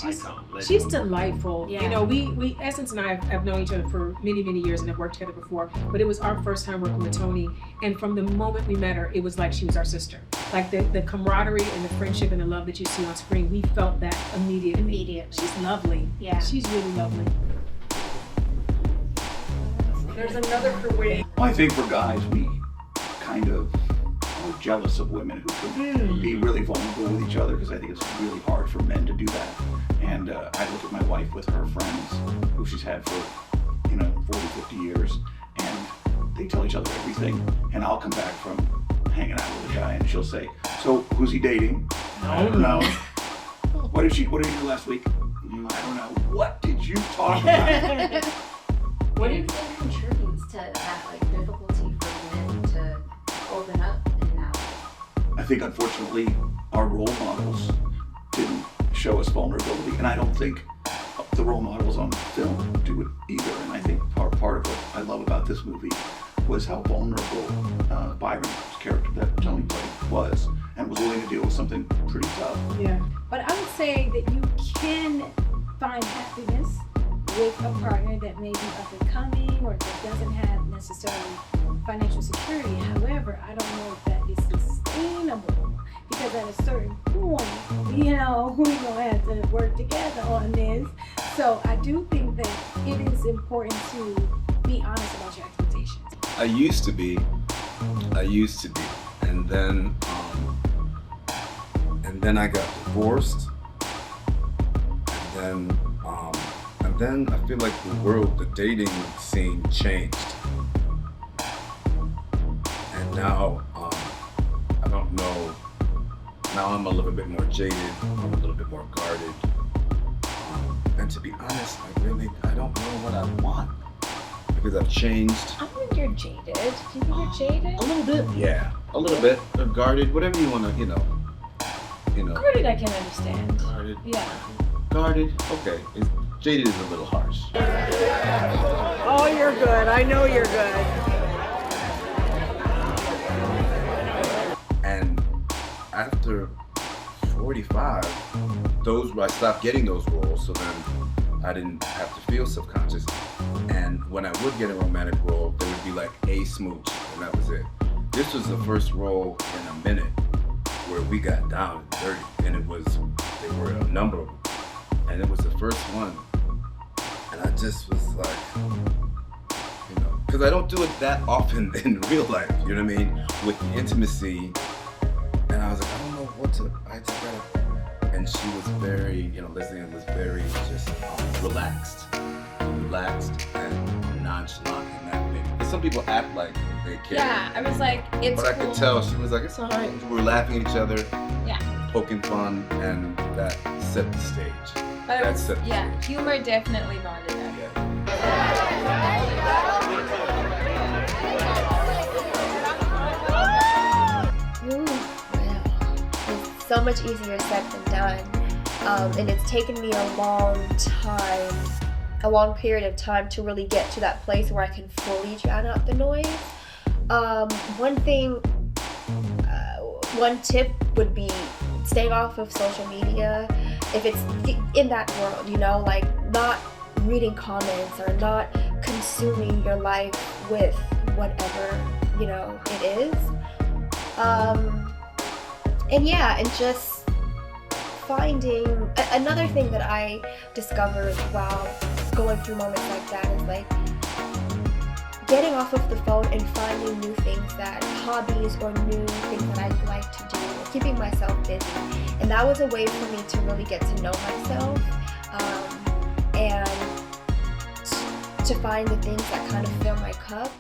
icon. She's delightful. Yeah. You know, we Essence and I have known each other for many, many years and have worked together before, but it was our first time working with Toni. And from the moment we met her, it was like she was our sister. Like the camaraderie and the friendship and the love that you see on screen, we felt that immediately. She's lovely. Yeah. She's really lovely. There's another for Wade. I think for guys, we kind of are jealous of women who can be really vulnerable with each other, because I think it's really hard for men to do that. And I look at my wife with her friends who she's had for, 40, 50 years, and they tell each other everything. And I'll come back from hanging out with a guy and she'll say, "So who's he dating?" "I don't know." What did you do last week?" "I don't know." "What did you talk about?" What do you think contributes to that difficulty for men to open up in that way? I think, unfortunately, our role models didn't show us vulnerability, and I don't think the role models on film do it either. And I think part of what I love about this movie was how vulnerable Byron's character that Toni played was, and was willing to deal with something pretty tough. Yeah. But I would say that you can find happiness with a partner that may be up and coming or that doesn't have necessarily financial security. However, I don't know if that is sustainable, because at a certain point, we're gonna have to work together on this. So I do think that it is important to be honest about your expectations. I used to be, and then I got divorced, and then I feel like the dating scene changed, and now I don't know. Now I'm a little bit more jaded. I'm a little bit more guarded, and to be honest, I don't know what I want, because I've changed. I think you're jaded. Do you think you're jaded? A little bit, yeah. A little bit. Or guarded, whatever you want to, Guarded, I can understand. Guarded. Yeah. Guarded, okay. Jaded is a little harsh. Oh, you're good. I know you're good. And after 45, I stopped getting those roles, so then I didn't have to feel subconscious. And when I would get a romantic role, there would be like a smooch, and that was it. This was the first role in a minute where we got down and dirty, and there were a number of them, and it was the first one. And I just was like, because I don't do it that often in real life, you know what I mean? With the intimacy. And I was like, I don't know what to, I just gotta. And she was very, Leslie was very just relaxed and nonchalant in that way. Because some people act like they care. Yeah, I was like, it's But I cool. could tell she was like, it's all right. We were laughing at each other, Yeah. poking fun, and that set the stage. But it was, Set the yeah, stage. humor definitely bonded us. Ooh, wow. It's so much easier said than done. And it's taken me a long period of time to really get to that place where I can fully drown out the noise. One tip would be staying off of social media if it's in that world, not reading comments or not consuming your life with whatever, it is. And just finding another thing that I discovered while going through moments like that is getting off of the phone and finding new things, hobbies or new things that I'd like to do, keeping myself busy. And that was a way for me to really get to know myself, and to find the things that kind of fill my cup.